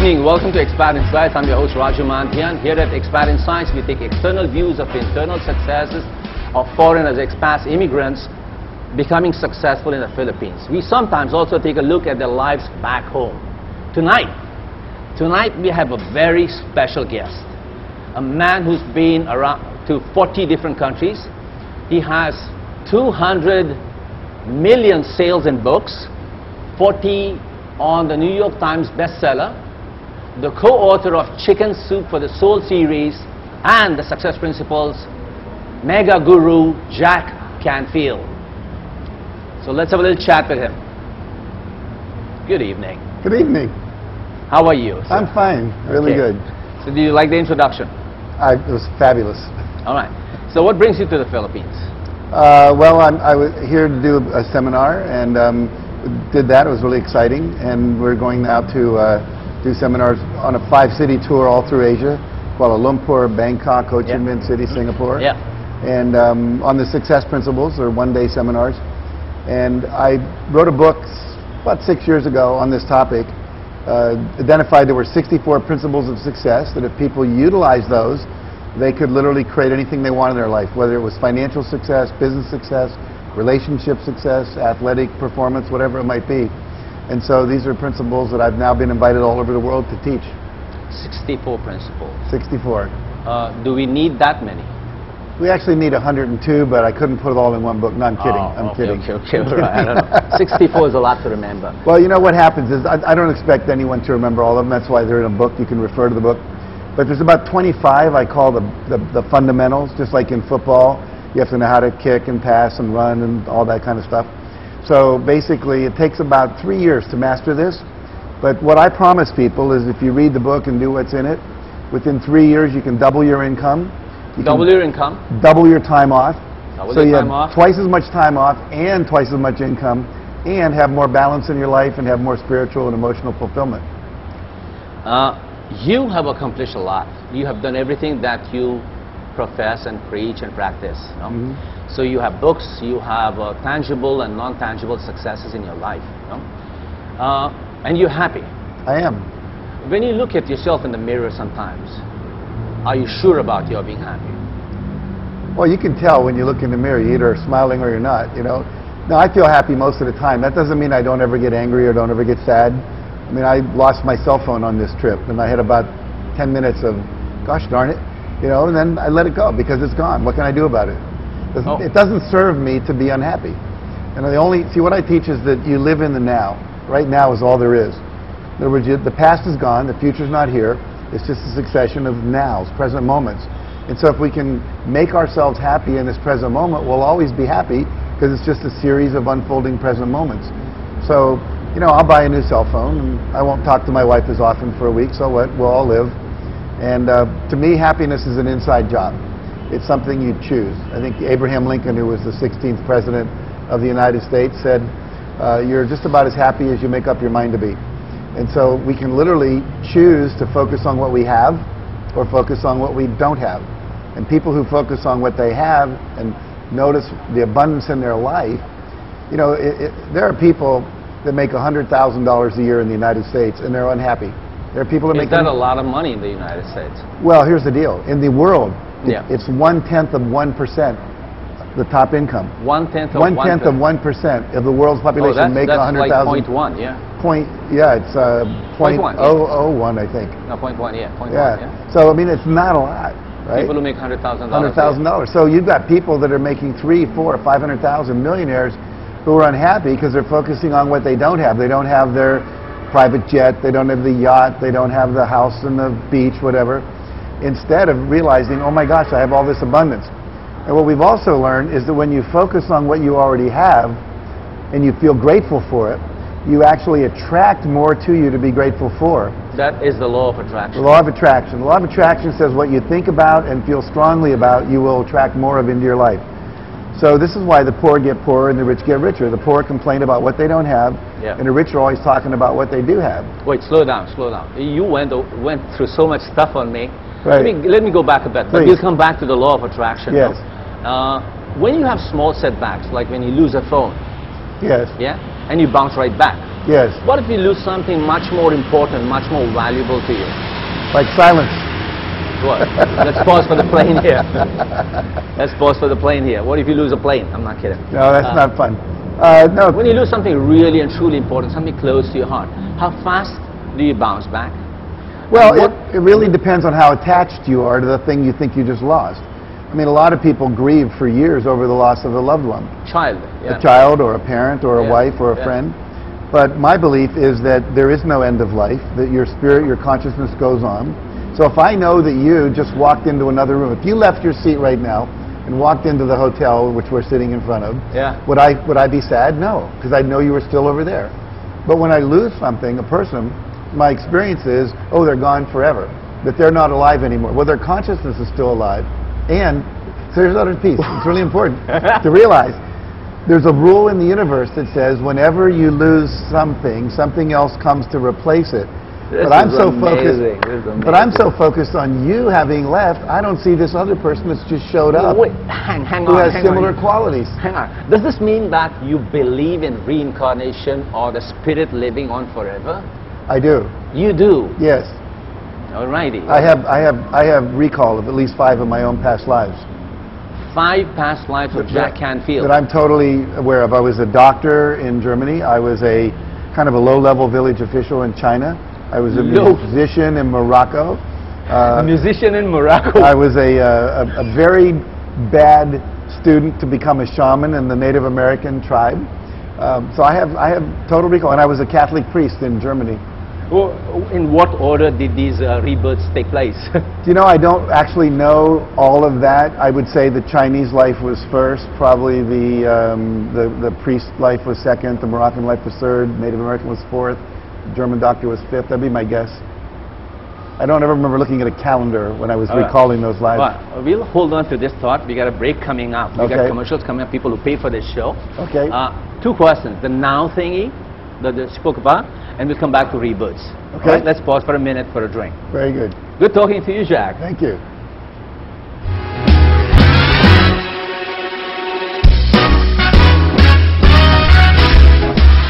evening. Welcome to ExPat InSights. I'm your host Raju Mandhyan. Here at ExPat InSights, we take external views of internal successes of foreigners, expats, immigrants becoming successful in the Philippines. We sometimes also take a look at their lives back home. Tonight we have a very special guest, a man who's been around to 40 different countries. He has 200 million sales in books, 40 on the New York Times bestseller, the co-author of Chicken Soup for the Soul series, and the Success Principles mega guru Jack Canfield. So let's have a little chat with him. Good evening. Good evening. How are you, sir? I'm fine. Really good. So do you like the introduction? It was fabulous. All right. So what brings you to the Philippines? Well, I was here to do a seminar and did that. It was really exciting. And we're going now to do seminars on a 5-city tour all through Asia: Kuala Lumpur, Bangkok, Ho Chi Minh City, Singapore. Yeah. And on the success principles, they're one-day seminars. And I wrote a book about 6 years ago on this topic. Identified there were 64 principles of success, that if people utilize those, they could literally create anything they want in their life, whether it was financial success, business success, relationship success, athletic performance, whatever it might be. And so these are principles that I've now been invited all over the world to teach. 64 principles. 64. Do we need that many? We actually need 102, but I couldn't put it all in one book. No, I'm kidding. I'm kidding. Okay, right. I don't know. 64 is a lot to remember. Well, you know what happens is I don't expect anyone to remember all of them. That's why they're in a book. You can refer to the book. But there's about 25 I call the fundamentals, just like in football. You have to know how to kick and pass and run and all that kind of stuff. So basically, it takes about 3 years to master this. But what I promise people is if you read the book and do what's in it, within 3 years you can double your income. Double your income? Double your time off. So you have twice as much time off and twice as much income, and have more balance in your life and have more spiritual and emotional fulfillment. You have accomplished a lot. You have done everything that you profess and preach and practice. You know? So you have books, you have tangible and non-tangible successes in your life. You know? And you're happy. I am. When you look at yourself in the mirror sometimes, are you sure about your being happy? Well, you can tell when you look in the mirror. You're either smiling or you're not, you know. Now, I feel happy most of the time. That doesn't mean I don't ever get angry or don't ever get sad. I mean, I lost my cell phone on this trip, and I had about 10 minutes of, gosh darn it, you know, and then I let it go because it's gone. What can I do about it? It doesn't serve me to be unhappy. And see, what I teach is that you live in the now. Right now is all there is. In other words, the past is gone, the future's not here. It's just a succession of nows, present moments. And so if we can make ourselves happy in this present moment, we'll always be happy because it's just a series of unfolding present moments. So, you know, I'll buy a new cell phone and I won't talk to my wife as often for a week, so what? We'll all live. And to me, happiness is an inside job. It's something you choose. I think Abraham Lincoln, who was the 16th president of the United States, said, you're just about as happy as you make up your mind to be. And so we can literally choose to focus on what we have or focus on what we don't have. And people who focus on what they have and notice the abundance in their life, you know, there are people that make $100,000 a year in the United States and they're unhappy. There are people that make... Is that a lot of money in the United States? Well, here's the deal. In the world, it's 1/10 of 1%. The top income. 1/10 of 1%. 1/10 of 1% of the world's population make $100,000. That's like 0.1, yeah. It's 0.001, I think. No, 0.1, yeah. 0.1, yeah. So I mean, it's not a lot, right? People who make $100,000. $100,000. So you've got people that are making 300,000, 400,000, 500,000 millionaires who are unhappy because they're focusing on what they don't have. They don't have their private jet. They don't have the yacht. They don't have the house on the beach, whatever. Instead of realizing, oh my gosh, I have all this abundance. And what we've also learned is that when you focus on what you already have and you feel grateful for it, you actually attract more to you to be grateful for. That is the law of attraction. The law of attraction. The law of attraction says what you think about and feel strongly about, you will attract more of into your life. So this is why the poor get poorer and the rich get richer. The poor complain about what they don't have, and the rich are always talking about what they do have. Wait, slow down, slow down. You went through so much stuff on me. Right. Let me go back a bit. But we'll come back to the law of attraction. Yes. When you have small setbacks, like when you lose a phone, yes, yeah, and you bounce right back. Yes. What if you lose something much more important, much more valuable to you? Like silence. What? Let's pause for the plane here. Let's pause for the plane here. What if you lose a plane? I'm not kidding. No, that's not fun. No. When you lose something really and truly important, something close to your heart, how fast do you bounce back? Well, it really depends on how attached you are to the thing you think you just lost. I mean, a lot of people grieve for years over the loss of a loved one. Child. Yeah. A child or a parent or a wife or a friend. But my belief is that there is no end of life, that your spirit, your consciousness goes on. So if I know that you just walked into another room, if you left your seat right now and walked into the hotel which we're sitting in front of, would I be sad? No, because I know you were still over there. But when I lose something, a person, my experience is, oh, they're gone forever, that they're not alive anymore. Well, their consciousness is still alive. And so here's another piece. It's really important to realize. There's a rule in the universe that says whenever you lose something, something else comes to replace it. But I'm so focused on you having left, I don't see this other person that's just showed up. Wait, hang on. Who has similar qualities. Hang on. Does this mean that you believe in reincarnation or the spirit living on forever? I do. You do? Yes. Alrighty. I have recall of at least 5 of my own past lives. 5 past lives of Jack Canfield. That I'm totally aware of. I was a doctor in Germany. I was a kind of a low-level village official in China. I was a musician in Morocco. A musician in Morocco. I was a very bad student to become a shaman in the Native American tribe. So I have total recall. And I was a Catholic priest in Germany. Well, in what order did these rebirths take place? You know, I don't actually know all of that. I would say the Chinese life was first, probably the priest life was second, the Moroccan life was third, Native American was fourth, the German doctor was fifth. That'd be my guess. I don't ever remember looking at a calendar when I was recalling those lives. Well, we'll hold on to this thought. We got a break coming up. We got commercials coming up, people who pay for this show. Okay. 2 questions. The now thingy that they spoke about, and we'll come back to rebirths. Okay. Right, let's pause for a minute for a drink. Very good. Good talking to you, Jack. Thank you.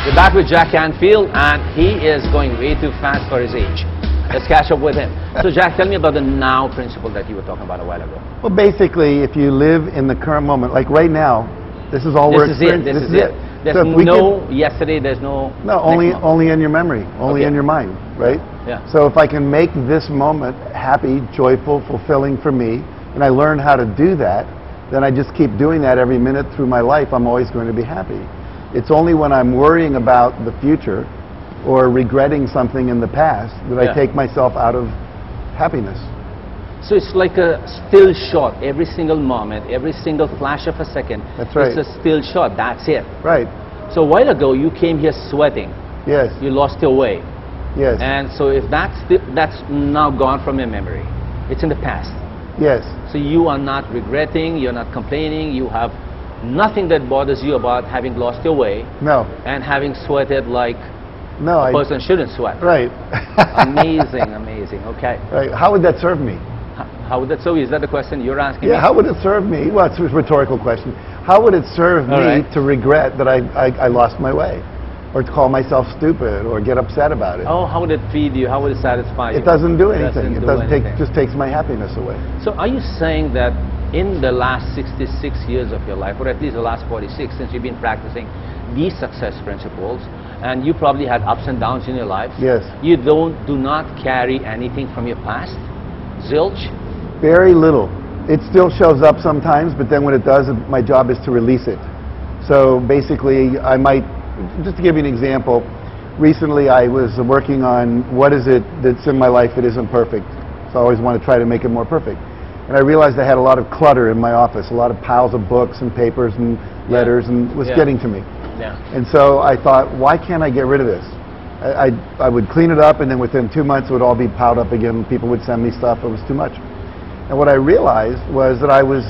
We're back with Jack Canfield, and he is going way too fast for his age. Let's catch up with him. So, Jack, tell me about the now principle that you were talking about a while ago. Well, basically, if you live in the current moment, like right now, this is all we're experiencing. This is it. There's no yesterday, there's no... No, only in your memory, only in your mind, right? Yeah. So if I can make this moment happy, joyful, fulfilling for me, and I learn how to do that, then I just keep doing that every minute through my life, I'm always going to be happy. It's only when I'm worrying about the future or regretting something in the past that I take myself out of happiness. So it's like a still shot every single moment, every single flash of a second. That's right. It's a still shot, that's it. Right. So a while ago you came here sweating. Yes. You lost your way. Yes. And so if that's now gone from your memory. It's in the past. Yes. So you are not regretting, you're not complaining, you have nothing that bothers you about having lost your way. No. And having sweated like a person shouldn't sweat. Right. Amazing, amazing. Okay. Right. How would that serve me? How would that serve you? Is that the question you're asking me? Yeah, how would it serve me? Well, it's a rhetorical question. How would it serve me to regret that I lost my way? Or to call myself stupid or get upset about it? Oh, how would it feed you? How would it satisfy you? It doesn't do anything. It just takes my happiness away. So are you saying that in the last 66 years of your life, or at least the last 46, since you've been practicing these success principles, and you probably had ups and downs in your life, you do not carry anything from your past? Zilch? Very little. It still shows up sometimes, but then when it does, my job is to release it. So basically, I might, just to give you an example, recently I was working on what is it that's in my life that isn't perfect. So I always want to try to make it more perfect. And I realized I had a lot of clutter in my office, a lot of piles of books and papers and letters, and it was getting to me. And so I thought, why can't I get rid of this? I would clean it up, and then within 2 months it would all be piled up again. People would send me stuff. It was too much. And what I realized was that I was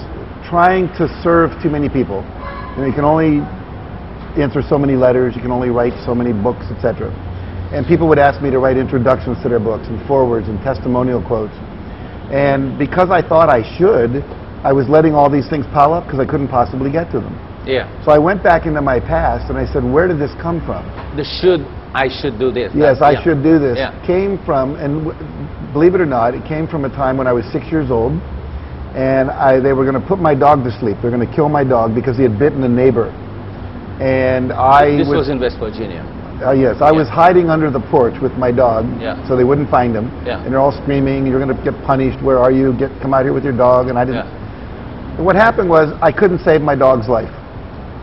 trying to serve too many people. You know, you can only answer so many letters, you can only write so many books, etc. And people would ask me to write introductions to their books and forewords and testimonial quotes. And because I thought I should, I was letting all these things pile up because I couldn't possibly get to them. Yeah. So I went back into my past and I said, where did this come from? I should do this. Yes, I should do this. Yeah. Came from, and believe it or not, it came from a time when I was 6 years old, and they were going to put my dog to sleep. They were going to kill my dog because he had bitten a neighbor. And This was in West Virginia. Yes, I was hiding under the porch with my dog, so they wouldn't find him. Yeah. And they're all screaming, "You're going to get punished. Where are you? Come out here with your dog." And I didn't. And what happened was I couldn't save my dog's life.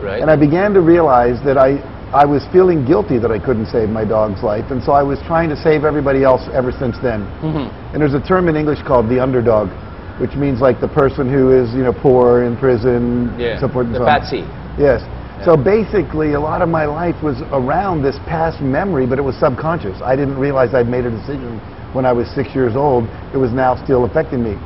Right. And I began to realize that I was feeling guilty that I couldn't save my dog's life, and so I was trying to save everybody else ever since then. And there's a term in English called the underdog, which means like the person who is, poor, in prison, so forth and the so on. patsy. Yes. So basically, a lot of my life was around this past memory, but it was subconscious. I didn't realize I'd made a decision when I was 6 years old. It was now still affecting me.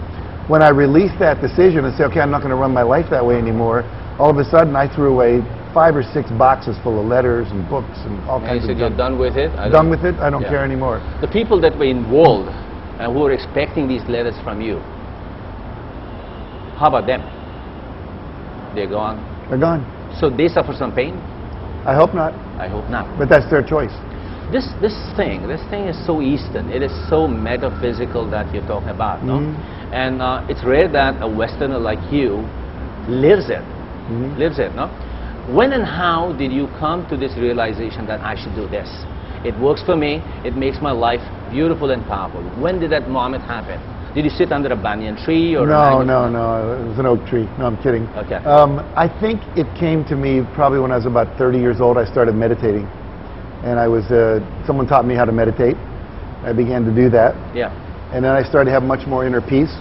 When I released that decision and said, okay, I'm not going to run my life that way anymore, all of a sudden I threw away 5 or 6 boxes full of letters and books and all kinds of stuff. You're done with it? Done with it? I don't care anymore. The people that were involved and who were expecting these letters from you, how about them? They're gone? They're gone. So they suffer some pain? I hope not. I hope not. But that's their choice. This thing is so Eastern. It is so metaphysical that you're talking about, no? And it's rare that a Westerner like you lives it. Lives it, no? When and how did you come to this realization that I should do this? It works for me. It makes my life beautiful and powerful. When did that moment happen? Did you sit under a banyan tree or No. It was an oak tree. No, I'm kidding. Okay. I think it came to me probably when I was about 30 years old. I started meditating, and I was someone taught me how to meditate. I began to do that. Yeah. And then I started to have much more inner peace.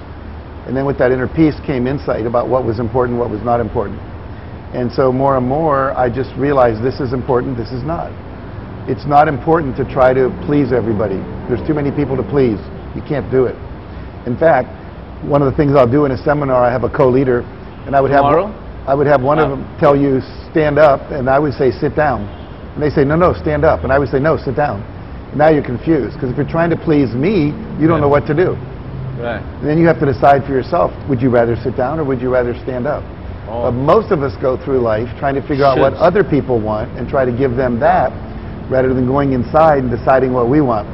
And then with that inner peace came insight about what was important, what was not important. And so more and more, I just realized this is important, this is not. It's not important to try to please everybody. There's too many people to please. You can't do it. In fact, one of the things I'll do in a seminar, I have a co-leader, and I would have one of them tell you stand up, and I would say sit down. And they say no, stand up, and I would say no, sit down. And now you're confused because if you're trying to please me, you don't know what to do. Right. And then you have to decide for yourself, would you rather sit down or would you rather stand up? But most of us go through life trying to figure out what other people want and try to give them that rather than going inside and deciding what we want.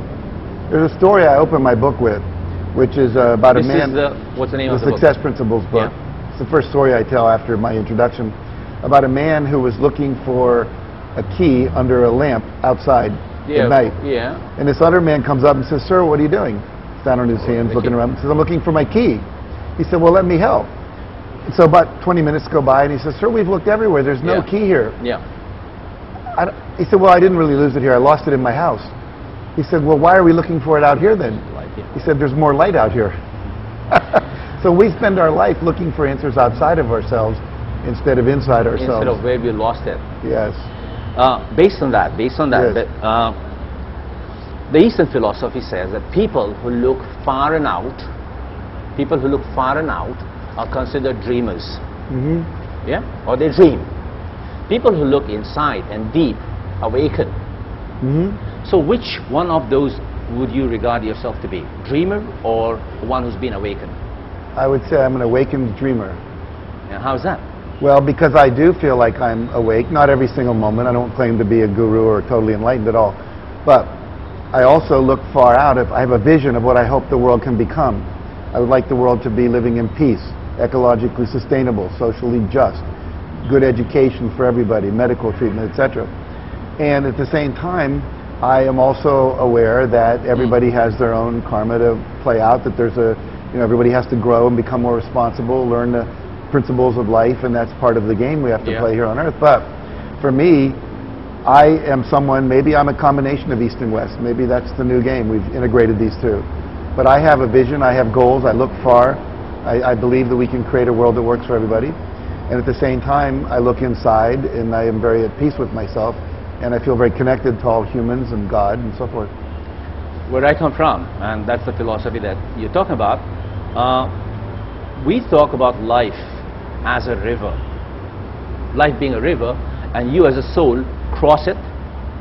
There's a story I open my book with, which is about a man. What's the name of the book? Success Principles book. Yeah. It's the first story I tell after my introduction about a man who was looking for a key under a lamp outside at night. Yeah. And this other man comes up and says, "Sir, what are you doing?" He's down on his hands looking around. He says, "I'm looking for my key." He said, "Well, let me help." And so about 20 minutes go by, and he says, "Sir, we've looked everywhere. There's no key here." Yeah. He said, "Well, I didn't really lose it here. I lost it in my house." He said, "Well, why are we looking for it out here then?" He said, "There's more light out here." So we spend our life looking for answers outside of ourselves instead of inside ourselves. Instead of where we lost it. Yes. Based on that, Yes. the Eastern philosophy says that people who look far and out are considered dreamers. Yeah? Or they dream. People who look inside and deep awaken. So which one of those would you regard yourself to be? Dreamer or one who's been awakened? I would say I'm an awakened dreamer. And how's that? Well, because I do feel like I'm awake, not every single moment. I don't claim to be a guru or totally enlightened at all. But I also look far out. If I have a vision of what I hope the world can become. I would like the world to be living in peace, ecologically sustainable, socially just, good education for everybody, medical treatment, etc. And at the same time, I am also aware that everybody has their own karma to play out, that there's everybody has to grow and become more responsible, learn the principles of life, and that's part of the game we have to play here on Earth. But for me, I am someone, maybe I'm a combination of East and West. Maybe that's the new game. We've integrated these two. But I have a vision, I have goals, I look far. I believe that we can create a world that works for everybody. And at the same time, I look inside and I am very at peace with myself. And I feel very connected to all humans and God and so forth. Where I come from, and that's the philosophy that you're talking about, we talk about life as a river. Life being a river, and you as a soul cross it,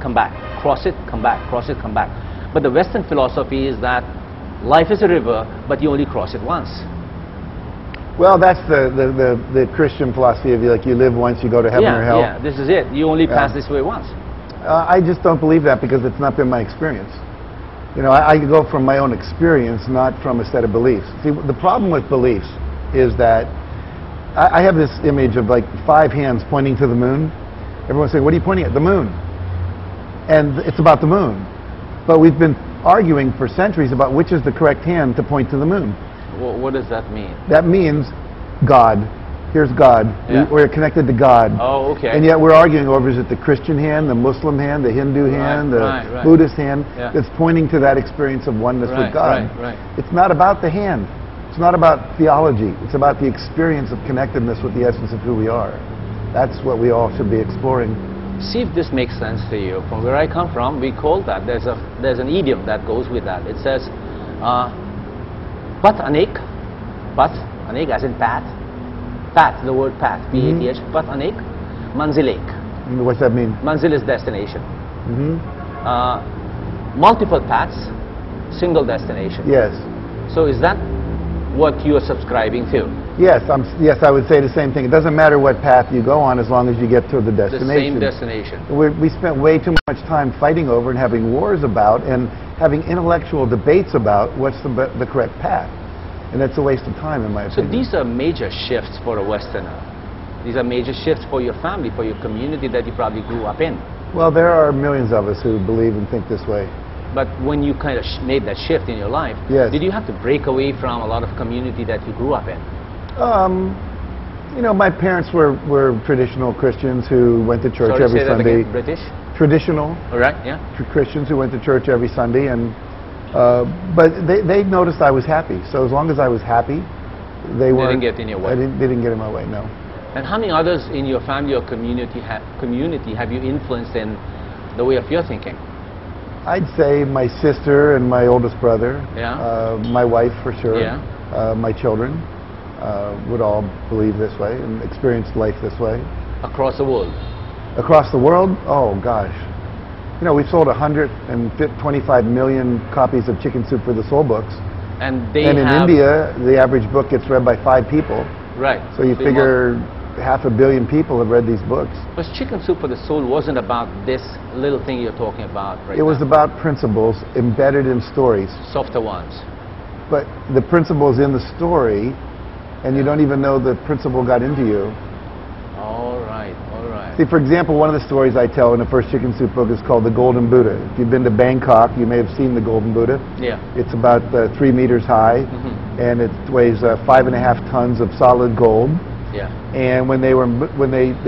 come back. Cross it, come back. Cross it, come back. But the Western philosophy is that life is a river, but you only cross it once. Well, that's the Christian philosophy of like you live once, you go to heaven or hell. Yeah, this is it. You only pass this way once. I just don't believe that because it's not been my experience. You know, I go from my own experience, not from a set of beliefs. See, the problem with beliefs is that I have this image of like 5 hands pointing to the moon. Everyone's saying, what are you pointing at? The moon. And it's about the moon. But we've been arguing for centuries about which is the correct hand to point to the moon. Well, what does that mean? That means God. Here's God. Yeah. We're connected to God. Oh, okay. And yet we're arguing over, is it the Christian hand, the Muslim hand, the Hindu hand, the Buddhist hand that's pointing to that experience of oneness with God. It's not about the hand. It's not about theology. It's about the experience of connectedness with the essence of who we are. That's what we all should be exploring. See if this makes sense to you. From where I come from, we call that, there's an idiom that goes with that. It says, Pat anek as in pat, the word pat, P-A-T-H, Pat anek, manzil ek. What's that mean? Manzil is destination. Multiple paths, single destination. Yes. So is that what you are subscribing to? Yes, yes, I would say the same thing. It doesn't matter what path you go on as long as you get to the destination. The same destination. We spent way too much time fighting over and having wars about and having intellectual debates about what's the correct path. And that's a waste of time, in my opinion. So these are major shifts for a Westerner. These are major shifts for your family, for your community that you probably grew up in. Well, there are millions of us who believe and think this way. But when you kind of made that shift in your life, did you have to break away from a lot of community that you grew up in? You know, my parents were traditional Christians who went to church every Sunday. Again, British? Traditional. All right, yeah. Christians who went to church every Sunday, and but they noticed I was happy. So as long as I was happy, they didn't get in your way. They didn't get in my way, no. And how many others in your family or community have you influenced in the way of your thinking? I'd say my sister and my oldest brother. Yeah. My wife, for sure. Yeah. My children would all believe this way and experience life this way. Across the world? Across the world? Oh, gosh. You know, we've sold 125 million copies of Chicken Soup for the Soul books. And in India, the average book gets read by 5 people. Right. So you figure 500 million people have read these books. But Chicken Soup for the Soul wasn't about this little thing you're talking about right now. It was about principles embedded in stories. Softer ones. But the principle's in the story, and you don't even know the principle got into you. All right, all right. See, for example, one of the stories I tell in the first Chicken Soup book is called The Golden Buddha. If you've been to Bangkok, you may have seen the Golden Buddha. Yeah. It's about 3 meters high, and it weighs 5.5 tons of solid gold. Yeah. And when they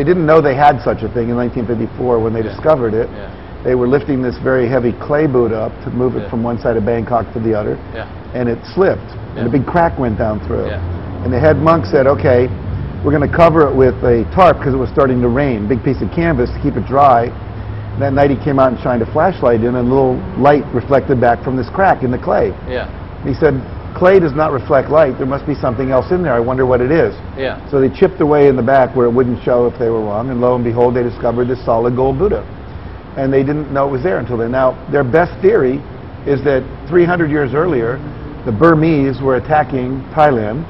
didn't know they had such a thing in 1954 when they discovered it. Yeah. They were lifting this very heavy clay Buddha up to move it from one side of Bangkok to the other. Yeah. And it slipped, and a big crack went down through. Yeah. And the head monk said, okay, we're going to cover it with a tarp because it was starting to rain, big piece of canvas to keep it dry. And that night he came out and shined a flashlight in, and a little light reflected back from this crack in the clay. Yeah. And he said, clay does not reflect light. There must be something else in there. I wonder what it is. Yeah. So they chipped away in the back where it wouldn't show if they were wrong, and lo and behold, they discovered this solid gold Buddha. And they didn't know it was there until then. Now, their best theory is that 300 years earlier, the Burmese were attacking Thailand,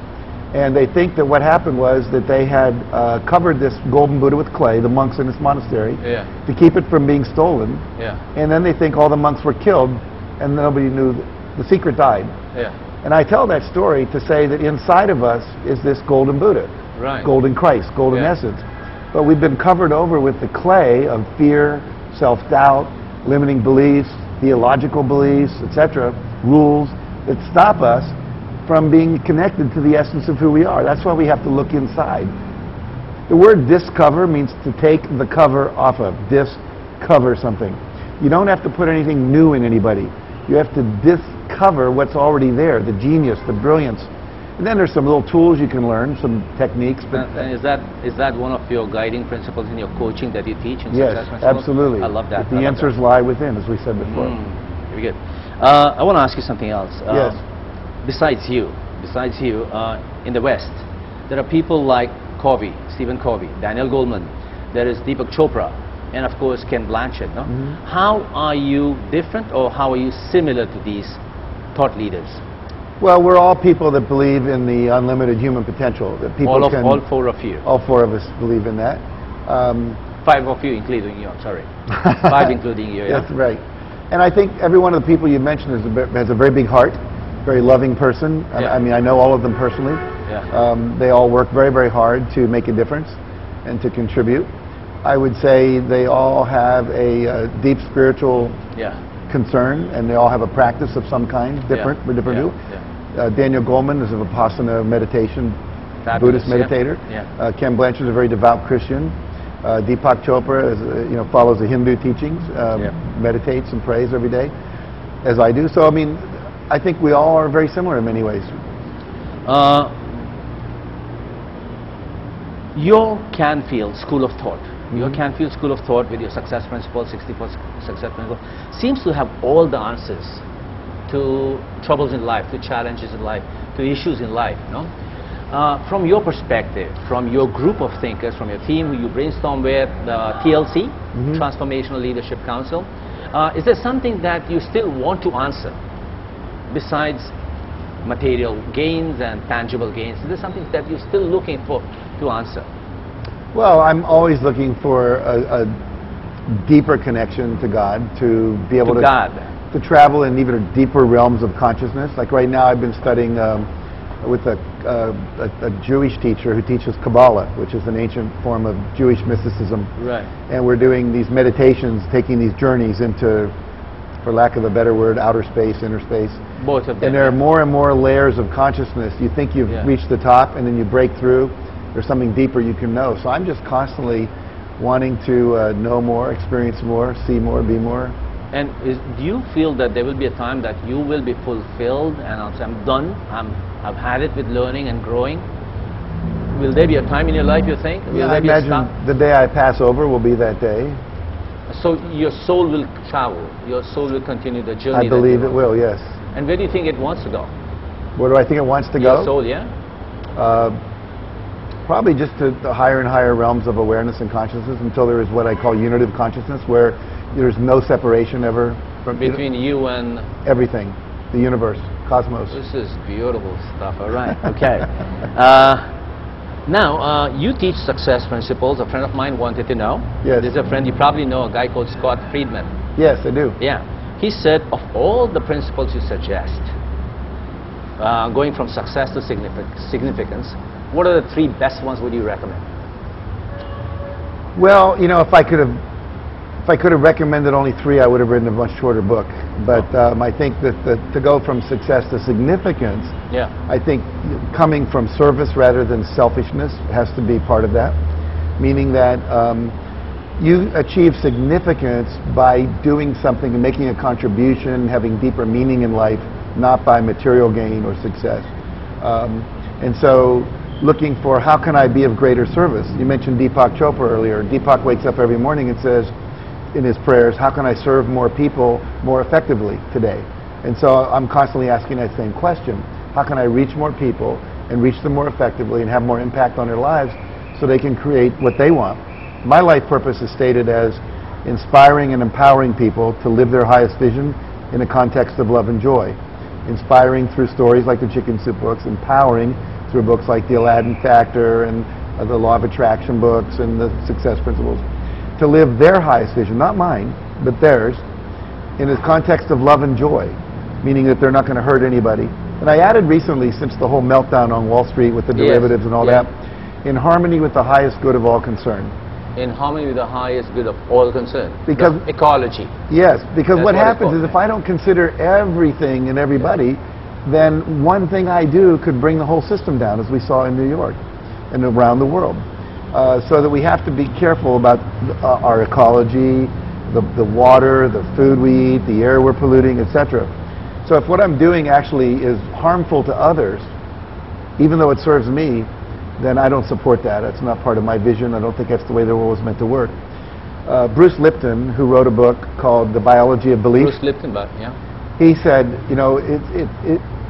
and they think that what happened was that they had covered this golden Buddha with clay, the monks in this monastery, to keep it from being stolen. Yeah. And then they think all the monks were killed, and nobody knew. The secret died. Yeah. And I tell that story to say that inside of us is this golden Buddha, golden Christ, golden essence. But we've been covered over with the clay of fear, self-doubt, limiting beliefs, theological beliefs, etc., rules that stop us from being connected to the essence of who we are. That's why we have to look inside. The word discover means to take the cover off of, discover something. You don't have to put anything new in anybody. You have to discover what's already there, the genius, the brilliance. And then there's some little tools you can learn, some techniques. But and is that one of your guiding principles in your coaching that you teach? In yes, absolutely. I love that. The answers lie within, as we said before. Very good. I want to ask you something else. Yes. Besides you, in the West, there are people like Stephen Covey, Daniel Goleman, there is Deepak Chopra, and of course Ken Blanchett. No? How are you different, or how are you similar to these thought leaders? Well, we're all people that believe in the unlimited human potential. That people All four of you. All four of us believe in that. Five of you, including you. I'm sorry. Five, including you. Yeah? That's right. And I think every one of the people you mentioned has a very big heart, very loving person. Yeah. I mean, I know all of them personally. Yeah. They all work very, very hard to make a difference and to contribute. I would say they all have a deep spiritual concern, and they all have a practice of some kind, different view. Daniel Goleman is a Vipassana meditation, Buddhist meditator. Ken Blanchard is a very devout Christian. Deepak Chopra is, follows the Hindu teachings, meditates and prays every day, as I do. So I mean, I think we all are very similar in many ways. Your Canfield School of Thought, your Canfield School of Thought with your success principle, 64 success principle, seems to have all the answers to troubles in life, to challenges in life, to issues in life. From your perspective, from your group of thinkers, from your team who you brainstorm with, the TLC, Transformational Leadership Council, is there something that you still want to answer besides material gains and tangible gains? Is there something that you're still looking for to answer? Well, I'm always looking for a deeper connection to God, to be able to travel in even deeper realms of consciousness. Like right now I've been studying with a Jewish teacher who teaches Kabbalah, which is an ancient form of Jewish mysticism. Right. And we're doing these meditations, taking these journeys into, for lack of a better word, outer space, inner space. Both of them. And there are more and more layers of consciousness. You think you've reached the top, and then you break through. There's something deeper you can know. So I'm just constantly wanting to know more, experience more, see more, be more. And do you feel that there will be a time that you will be fulfilled and I'm done, I've had it with learning and growing? Will there be a time in your life, you think? Will I imagine the day I pass over will be that day. So your soul will travel, your soul will continue the journey. I believe it will, yes. And where do you think it wants to go? Where do I think it wants to go? Your soul, yeah? Probably just to the higher and higher realms of awareness and consciousness until there is what I call unitive consciousness, where there's no separation ever from between you and everything, the universe, cosmos. This is beautiful stuff. All right. Okay. Now you teach success principles. A friend of mine wanted to know. Yes. There's a friend you probably know, a guy called Scott Friedman. Yes, I do. Yeah. He said of all the principles you suggest, going from success to significance, what are the three best ones would you recommend? Well, if I could have recommended only three, I would have written a much shorter book. But I think that to go from success to significance, I think coming from service rather than selfishness has to be part of that. Meaning that you achieve significance by doing something and making a contribution, having deeper meaning in life, not by material gain or success. And so looking for how can I be of greater service. You mentioned Deepak Chopra earlier. Deepak wakes up every morning and says in his prayers, how can I serve more people more effectively today? And so I'm constantly asking that same question. How can I reach more people and reach them more effectively and have more impact on their lives so they can create what they want? My life purpose is stated as inspiring and empowering people to live their highest vision in a context of love and joy. Inspiring through stories like the Chicken Soup books, empowering through books like The Aladdin Factor and the Law of Attraction books and the Success Principles, to live their highest vision, not mine, but theirs, in a context of love and joy, meaning that they're not going to hurt anybody. And I added recently, since the whole meltdown on Wall Street with the derivatives and all that, in harmony with the highest good of all concerned. In harmony with the highest good of all concerned. Because ecology. Yes, because what happens is if I don't consider everything and everybody, then one thing I do could bring the whole system down, as we saw in New York and around the world. So that we have to be careful about our ecology, the water, the food we eat, the air we're polluting, etc. So if what I'm doing actually is harmful to others, even though it serves me, then I don't support that. That's not part of my vision. I don't think that's the way the world was meant to work. Bruce Lipton, who wrote a book called The Biology of Belief. Bruce Lipton, he said,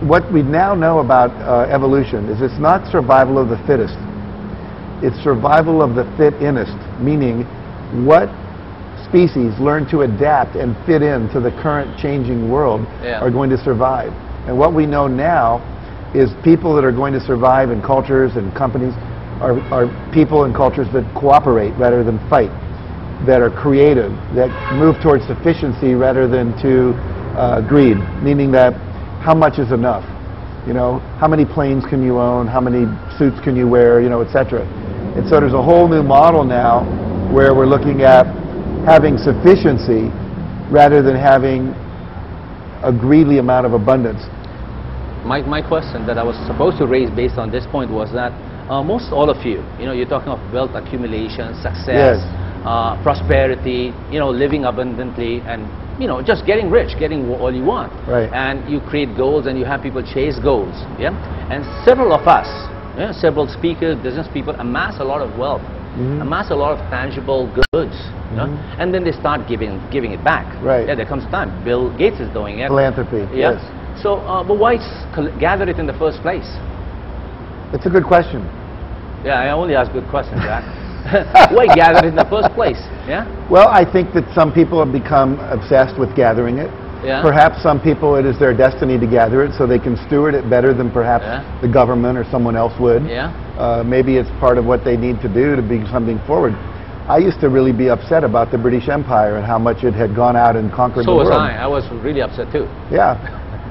what we now know about evolution is it's not survival of the fittest. It's survival of the fittest, meaning what species learn to adapt and fit into the current changing world are going to survive. And what we know now is people that are going to survive in cultures and companies are people and cultures that cooperate rather than fight, that are creative, that move towards sufficiency rather than to greed, meaning that how much is enough? You know, how many planes can you own? How many suits can you wear? You know, etc. And so there's a whole new model now where we're looking at having sufficiency rather than having a greedy amount of abundance. My question that I was supposed to raise based on this point was that most all of you, you're talking of wealth accumulation, success, Yes. Prosperity, living abundantly, and just getting rich, getting all you want. Right. And you create goals, and you have people chase goals. Yeah. And several of us, several speakers, business people, amass a lot of wealth, amass a lot of tangible goods, and then they start giving it back. Right. Yeah. There comes a time. Bill Gates is doing it. Philanthropy. Yeah. Yes. So, but why gather it in the first place? It's a good question. Yeah, I only ask good questions, Jack. Why gather it in the first place? Yeah. Well, I think that some people have become obsessed with gathering it. Yeah. Perhaps some people, it is their destiny to gather it so they can steward it better than perhaps the government or someone else would. Yeah. Maybe it's part of what they need to do to bring something forward. I used to really be upset about the British Empire and how much it had gone out and conquered the world. So was I. I was really upset too. Yeah.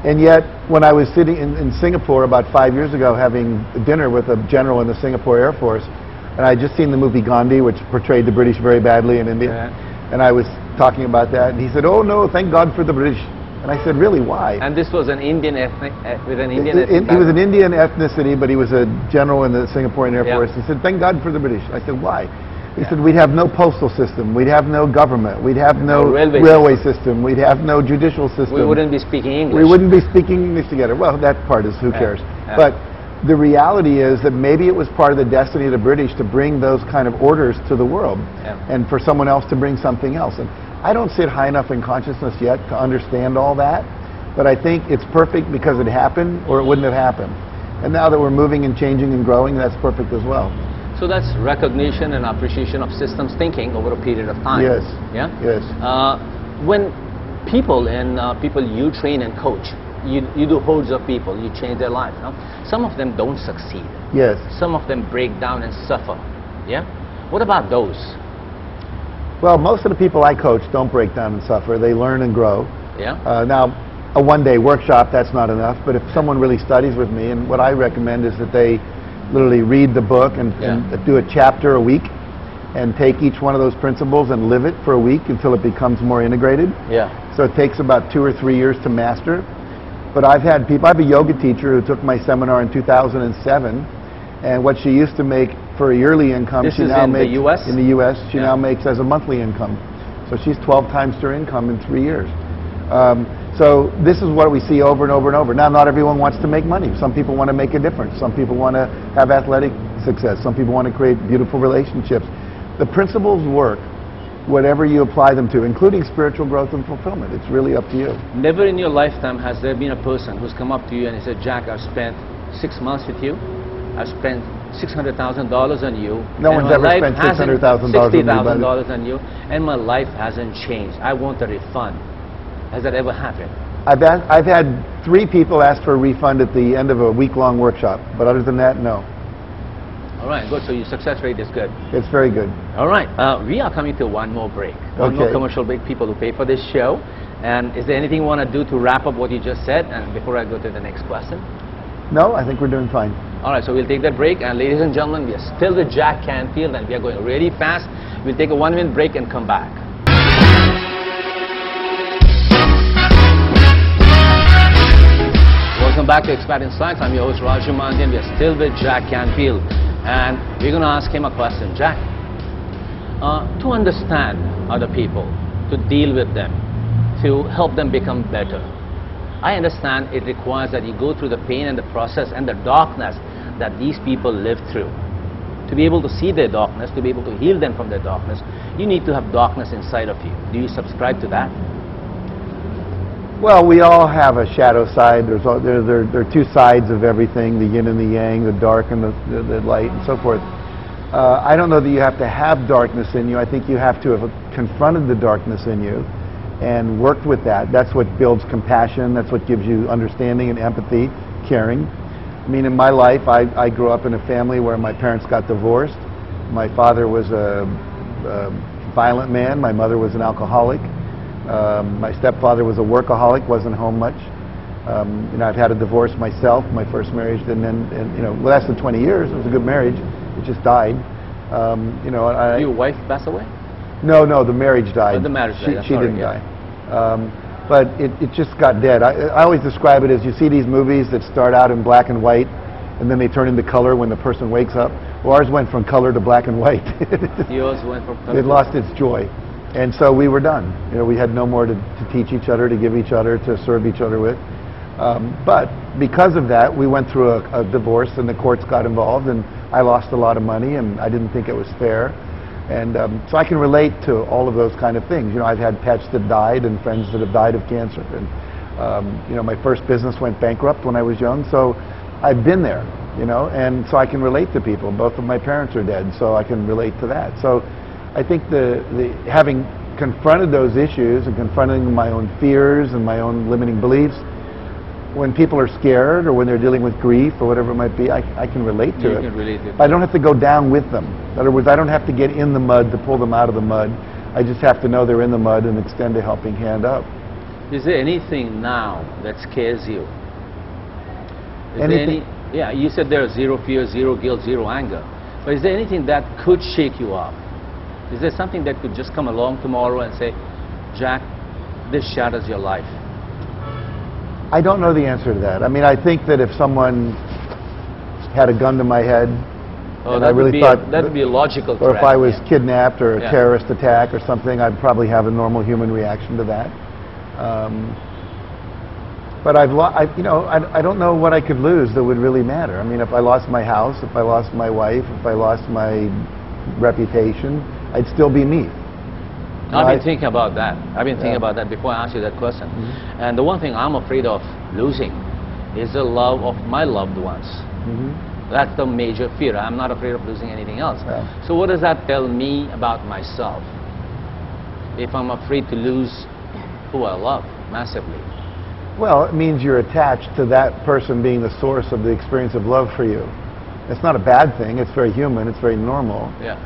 And yet, when I was sitting in Singapore about 5 years ago having dinner with a general in the Singapore Air Force, and I had just seen the movie Gandhi, which portrayed the British very badly in India, and I was talking about that, and he said, "Oh no, thank God for the British." And I said, "Really, why?" And this was an Indian with an Indian ethnic He was an Indian ethnicity, but he was a general in the Singaporean Air Force. He said, "Thank God for the British." I said, "Why?" He said, "We'd have no postal system, we'd have no government, we'd have no railway system, we'd have no judicial system. We wouldn't be speaking English. We wouldn't be speaking English together." Well, that part is, who cares? But the reality is that maybe it was part of the destiny of the British to bring those kind of orders to the world, and for someone else to bring something else. And I don't sit high enough in consciousness yet to understand all that, but I think it's perfect because it happened, or it wouldn't have happened. And now that we're moving and changing and growing, that's perfect as well. So that's recognition and appreciation of systems thinking over a period of time. Yes. Yeah. Yes. When people you train and coach, you do hordes of people, you change their life. Some of them don't succeed. Yes. Some of them break down and suffer. Yeah. What about those? Well, most of the people I coach don't break down and suffer. They learn and grow. Yeah. Now, a one-day workshop, that's not enough. But if someone really studies with me, and what I recommend is that they literally read the book and do a chapter a week and take each one of those principles and live it for a week until it becomes more integrated. Yeah. So it takes about 2 or 3 years to master. But I've had people, I have a yoga teacher who took my seminar in 2007, and what she used to make for a yearly income, this she is now in makes the US? in the US, she now makes as a monthly income. So she's 12 times her income in 3 years. So this is what we see over and over and over. Now, not everyone wants to make money. Some people want to make a difference. Some people want to have athletic success. Some people want to create beautiful relationships. The principles work, whatever you apply them to, including spiritual growth and fulfillment. It's really up to you. Never in your lifetime has there been a person who's come up to you and he said, "Jack, I've spent 6 months with you. I've spent $600,000 on you. No one's ever spent $600,000 on you, and my life hasn't changed. I want a refund." Has that ever happened? I've had 3 people ask for a refund at the end of a week-long workshop, but other than that, no. All right, good. So your success rate is good. It's very good. All right, we are coming to one more break. One more commercial break. People who pay for this show. And is there anything you want to do to wrap up what you just said? And before I go to the next question. No, I think we're doing fine. All right, so we'll take that break. And ladies and gentlemen, we are still with Jack Canfield, and we are going really fast. We'll take a 1-minute break and come back. Welcome back to ExPat InSights. I'm your host, Raju Mandhyan. We are still with Jack Canfield. And we're going to ask him a question. Jack, to understand other people, to deal with them, to help them become better, I understand it requires that you go through the pain and the process and the darkness that these people live through. To be able to see their darkness, to be able to heal them from their darkness, you need to have darkness inside of you. Do you subscribe to that? Well, we all have a shadow side. There are 2 sides of everything, the yin and the yang, the dark and the light, and so forth. I don't know that you have to have darkness in you. I think you have to have confronted the darkness in you and worked with that. That's what builds compassion. That's what gives you understanding and empathy, caring. I mean, in my life, I grew up in a family where my parents got divorced. My father was a violent man. My mother was an alcoholic. My stepfather was a workaholic, wasn't home much. You know, I've had a divorce myself. My first marriage didn't end, and, you know, less than 20 years. It was a good marriage. It just died. You know, Your wife passed away? No, the marriage died. Oh, the marriage died. She didn't die. But it just got dead. I always describe it as, you see these movies that start out in black and white, and then they turn into color when the person wakes up. Well, ours went from color to black and white. Yours went from color. It lost its joy. And so we were done. You know, we had no more to teach each other, to give each other, to serve each other with. But because of that, we went through a divorce, and the courts got involved, and I lost a lot of money, and I didn't think it was fair. And so I can relate to all of those kind of things. You know, I've had pets that died and friends that have died of cancer. And you know, my first business went bankrupt when I was young, so I've been there. You know, and so I can relate to people. Both of my parents are dead, so I can relate to that. So I think the having confronted those issues and confronting my own fears and my own limiting beliefs, when people are scared or when they're dealing with grief or whatever it might be, I can relate to it. You can relate to it. I don't have to go down with them. In other words, I don't have to get in the mud to pull them out of the mud. I just have to know they're in the mud and extend a helping hand up. Is there anything now that scares you? Anything? Yeah, you said there's zero fear, zero guilt, zero anger. But is there anything that could shake you up? Is there something that could just come along tomorrow and say, Jack, this shatters your life? I don't know the answer to that. I mean, I think that if someone had a gun to my head, and I really thought that would be a logical or threat, if I was yeah. kidnapped or a terrorist attack or something, I'd probably have a normal human reaction to that. But you know, I don't know what I could lose that would really matter. I mean, if I lost my house, if I lost my wife, if I lost my reputation, I'd still be me. I've been thinking about that. I've been thinking about that before I asked you that question. And the one thing I'm afraid of losing is the love of my loved ones. That's the major fear. I'm not afraid of losing anything else. So what does that tell me about myself? If I'm afraid to lose who I love massively. Well, it means you're attached to that person being the source of the experience of love for you. It's not a bad thing. It's very human. It's very normal. Yeah.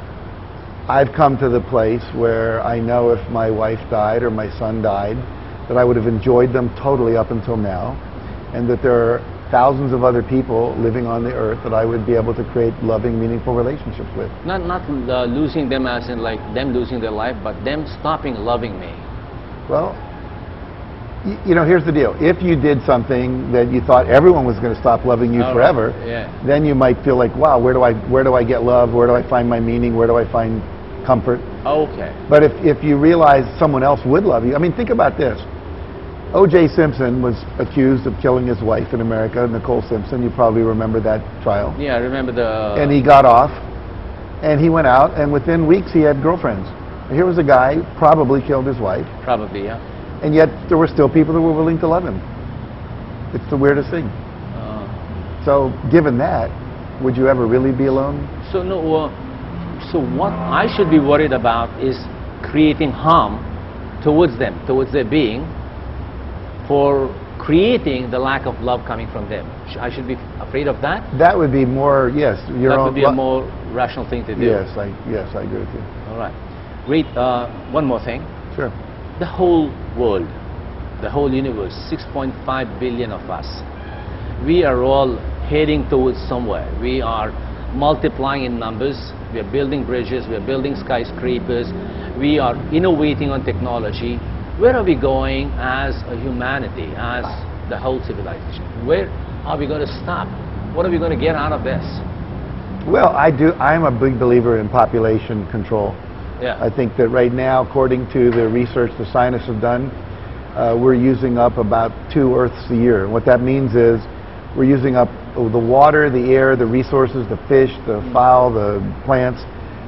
I've come to the place where I know if my wife died or my son died, that I would have enjoyed them totally up until now, and that there are thousands of other people living on the earth that I would be able to create loving, meaningful relationships with. Not losing them as in like them losing their life, but them stopping loving me. Well, you know, here's the deal. If you did something that you thought everyone was going to stop loving you forever, then you might feel like, wow, where do I get love? Where do I find my meaning? Where do I find comfort? Okay. But if you realize someone else would love you, I mean, think about this. O.J. Simpson was accused of killing his wife in America, Nicole Simpson. You probably remember that trial. Yeah, I remember the... And he got off, and he went out, and within weeks he had girlfriends. Here was a guy who probably killed his wife. Probably, yeah. And yet there were still people that were willing to love him. It's the weirdest thing. So given that, would you ever really be alone? So no. So what I should be worried about is creating harm towards them, towards their being, for creating the lack of love coming from them. I should be afraid of that? That would be more, yes. That would be a more rational thing to do. Yes, I agree with you. All right. Great. One more thing. Sure. The whole world, the whole universe, 6.5 billion of us, we are all heading towards somewhere. We are multiplying in numbers. We are building bridges. We are building skyscrapers. We are innovating on technology. Where are we going as a humanity, as the whole civilization? Where are we going to stop? What are we going to get out of this? Well, I'm a big believer in population control. Yeah. I think that right now, according to the research the scientists have done, we're using up about 2 Earths a year. And what that means is we're using up the water, the air, the resources, the fish, the fowl, the plants,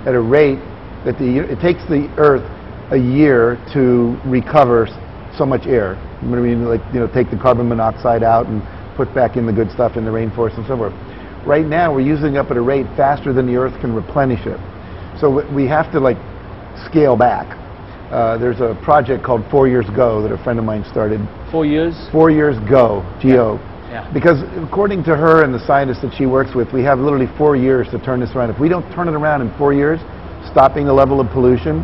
at a rate that it takes the Earth a year to recover so much air. I mean, like, you know, take the carbon monoxide out and put back in the good stuff in the rainforest and so forth. Right now, we're using up at a rate faster than the Earth can replenish it. So we have to, like, scale back. There's a project called 4 Years Go that a friend of mine started. 4 years? 4 Years Go, G-O. Yeah. Because according to her and the scientists that she works with, we have literally 4 years to turn this around. If we don't turn it around in 4 years, stopping the level of pollution,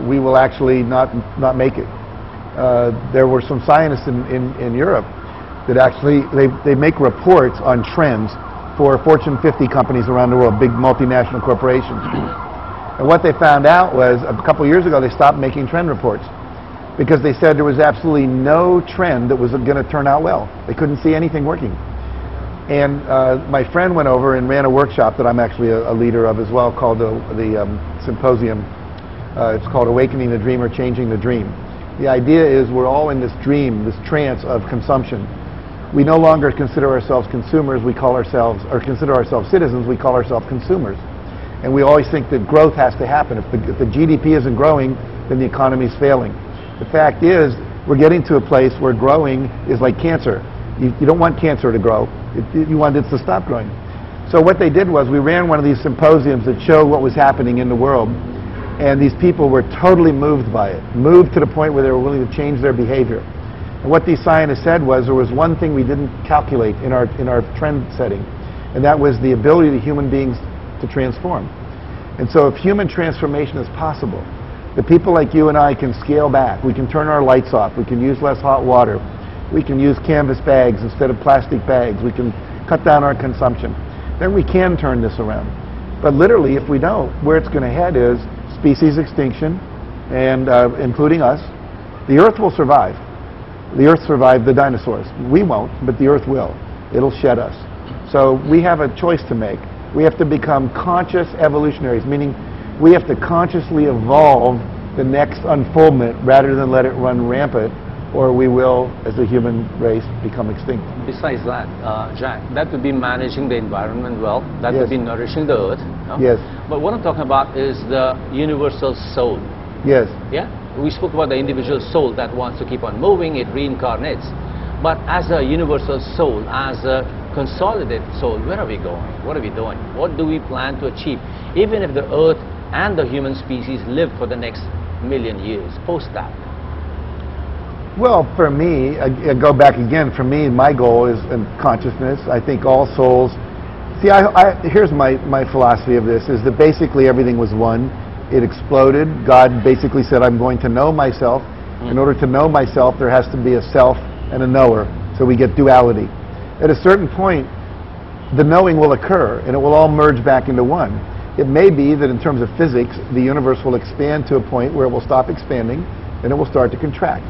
we will actually not make it. There were some scientists in Europe that actually, they make reports on trends for Fortune 50 companies around the world, big multinational corporations. And what they found out was, a couple years ago, they stopped making trend reports because they said there was absolutely no trend that was going to turn out well. They couldn't see anything working. And my friend went over and ran a workshop that I'm actually a leader of as well, called the symposium. It's called Awakening the Dream or Changing the Dream. The idea is we're all in this dream, this trance of consumption. We no longer consider ourselves consumers, we call ourselves, or consider ourselves citizens, we call ourselves consumers. And we always think that growth has to happen. If the GDP isn't growing, then the economy is failing. The fact is, we're getting to a place where growing is like cancer. You don't want cancer to grow. You want it to stop growing. So what they did was, we ran one of these symposiums that showed what was happening in the world. And these people were totally moved by it. Moved to the point where they were willing to change their behavior. And what these scientists said was, there was one thing we didn't calculate in our trend setting. And that was the ability of human beings to transform. And so if human transformation is possible, the people like you and I can scale back. We can turn our lights off. We can use less hot water. We can use canvas bags instead of plastic bags. We can cut down our consumption. Then we can turn this around. But literally, if we don't, where it's going to head is species extinction, and including us. The Earth will survive. The Earth survived the dinosaurs. We won't, but the Earth will. It'll shed us. So we have a choice to make. We have to become conscious evolutionaries, meaning we have to consciously evolve the next unfoldment rather than let it run rampant, or we will, as a human race, become extinct. Besides that, Jack, that would be managing the environment well. That Yes. would be nourishing the earth. No? Yes. But what I'm talking about is the universal soul. Yes. Yeah? We spoke about the individual soul that wants to keep on moving, it reincarnates. But as a universal soul, as a consolidated soul, where are we going? What are we doing? What do we plan to achieve? Even if the earth and the human species live for the next million years, post that. Well, for me, I go back again, for me, my goal is consciousness. I think all souls, see, here's my philosophy of this, is that basically everything was one. It exploded. God basically said, I'm going to know myself. In order to know myself, there has to be a self and a knower. So we get duality. At a certain point, the knowing will occur, and it will all merge back into one. It may be that in terms of physics, the universe will expand to a point where it will stop expanding, and it will start to contract.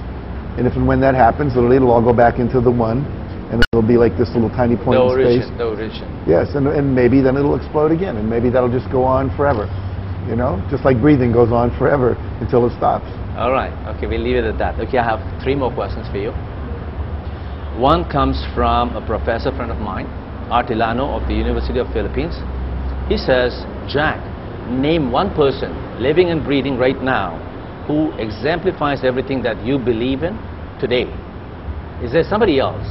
And if and when that happens, it'll all go back into the one, and it'll be like this little tiny point in space. The origin. Yes, and maybe then it'll explode again, and maybe that'll just go on forever. You know, just like breathing goes on forever until it stops. All right. Okay, we'll leave it at that. Okay, I have 3 more questions for you. One comes from a professor friend of mine, Artilano of the University of Philippines. He says, Jack, name one person living and breathing right now who exemplifies everything that you believe in today. Is there somebody else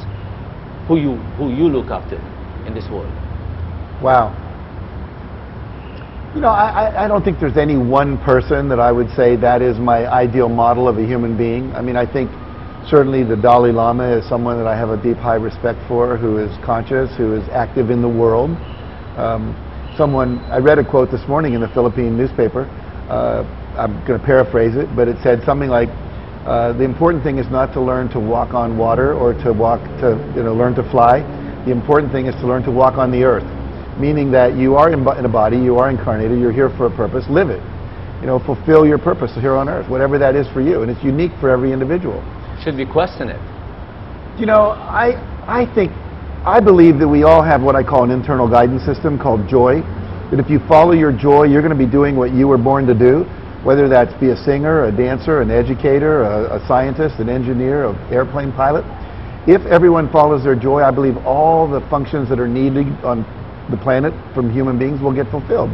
who you look up to in this world? Wow. You know, I don't think there's any one person that I would say that is my ideal model of a human being. I mean, I think certainly the Dalai Lama is someone that I have a deep, high respect for, who is conscious, who is active in the world. I read a quote this morning in the Philippine newspaper. I'm going to paraphrase it, but it said something like, the important thing is not to learn to walk on water or to learn to fly. The important thing is to learn to walk on the earth, meaning that you are in a body, you are incarnated, you're here for a purpose, live it. You know, fulfill your purpose here on earth, whatever that is for you, and it's unique for every individual. Should we question it? You know, I believe that we all have what I call an internal guidance system called joy, that if you follow your joy, you're going to be doing what you were born to do, whether that's be a singer, a dancer, an educator, a scientist, an engineer, an airplane pilot. If everyone follows their joy, I believe all the functions that are needed on the planet from human beings will get fulfilled.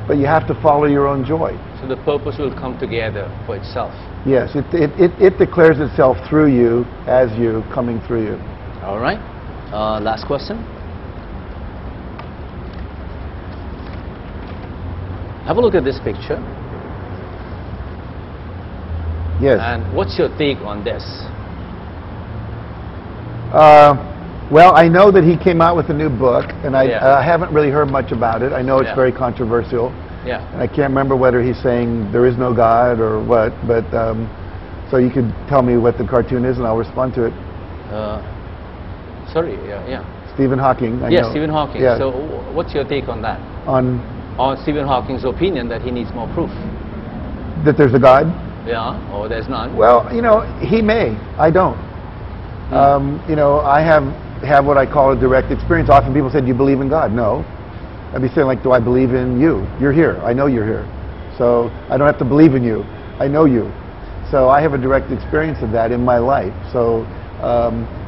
But you have to follow your own joy. So the purpose will come together for itself. Yes, it declares itself through you, as you, coming through you. All right. Last question. Have a look at this picture. Yes. And what's your take on this? Well, I know that he came out with a new book, and I Yeah. haven't really heard much about it. I know it's Yeah. very controversial. Yeah. And I can't remember whether he's saying there is no God or what, but so you could tell me what the cartoon is and I'll respond to it. Sorry, yeah. Stephen Hawking. I Yes, know. Stephen Hawking. Yeah. So what's your take on that? On On Stephen Hawking's opinion that he needs more proof? that there's a God? Yeah, or there's none? Well, you know, he may. I don't. You know, I have what I call a direct experience. Often people say, do you believe in God? No. I'd be saying, like, do I believe in you? You're here. I know you're here. So I don't have to believe in you. I know you. So I have a direct experience of that in my life. So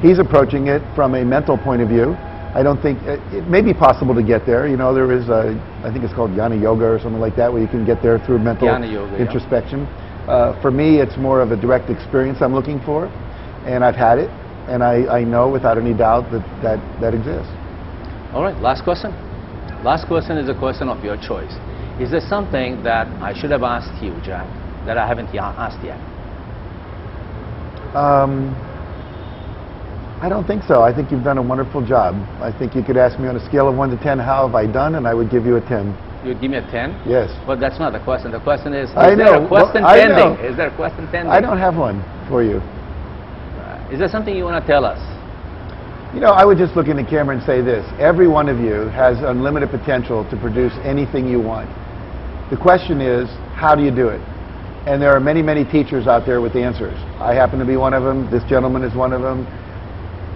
he's approaching it from a mental point of view. I don't think, it may be possible to get there. You know, there is I think it's called Jnana Yoga or something like that, where you can get there through mental Yoga, introspection. Yeah. For me, it's more of a direct experience I'm looking for, and I've had it, and I know without any doubt that exists. All right, last question. Last question is a question of your choice. Is there something that I should have asked you, Jack, that I haven't asked yet? I don't think so. I think you've done a wonderful job. I think you could ask me on a scale of 1 to 10, how have I done, and I would give you a 10. You would give me a 10? Yes. But that's not the question. The question is I there know. a question Well, I pending? know. Is there a question pending? I don't have one for you. Is there something you want to tell us? You know, I would just look in the camera and say this. Every one of you has unlimited potential to produce anything you want. The question is, how do you do it? And there are many, many teachers out there with answers. I happen to be one of them. This gentleman is one of them.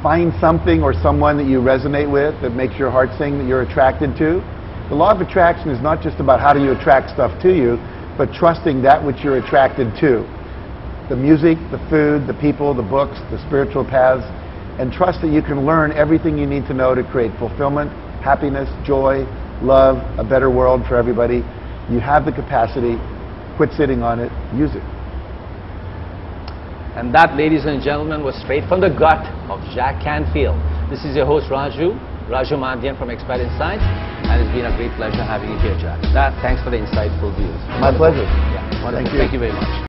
Find something or someone that you resonate with, that makes your heart sing, that you're attracted to. The law of attraction is not just about how do you attract stuff to you, but trusting that which you're attracted to. The music, the food, the people, the books, the spiritual paths, and trust that you can learn everything you need to know to create fulfillment, happiness, joy, love, a better world for everybody. You have the capacity. Quit sitting on it. Use it. And that, ladies and gentlemen, was straight from the gut of Jack Canfield. This is your host, Raju Mandhyan from ExPat InSights, and it's been a great pleasure having you here, Jack. Thanks for the insightful views. My pleasure. Yeah, Thank you. Thank you very much.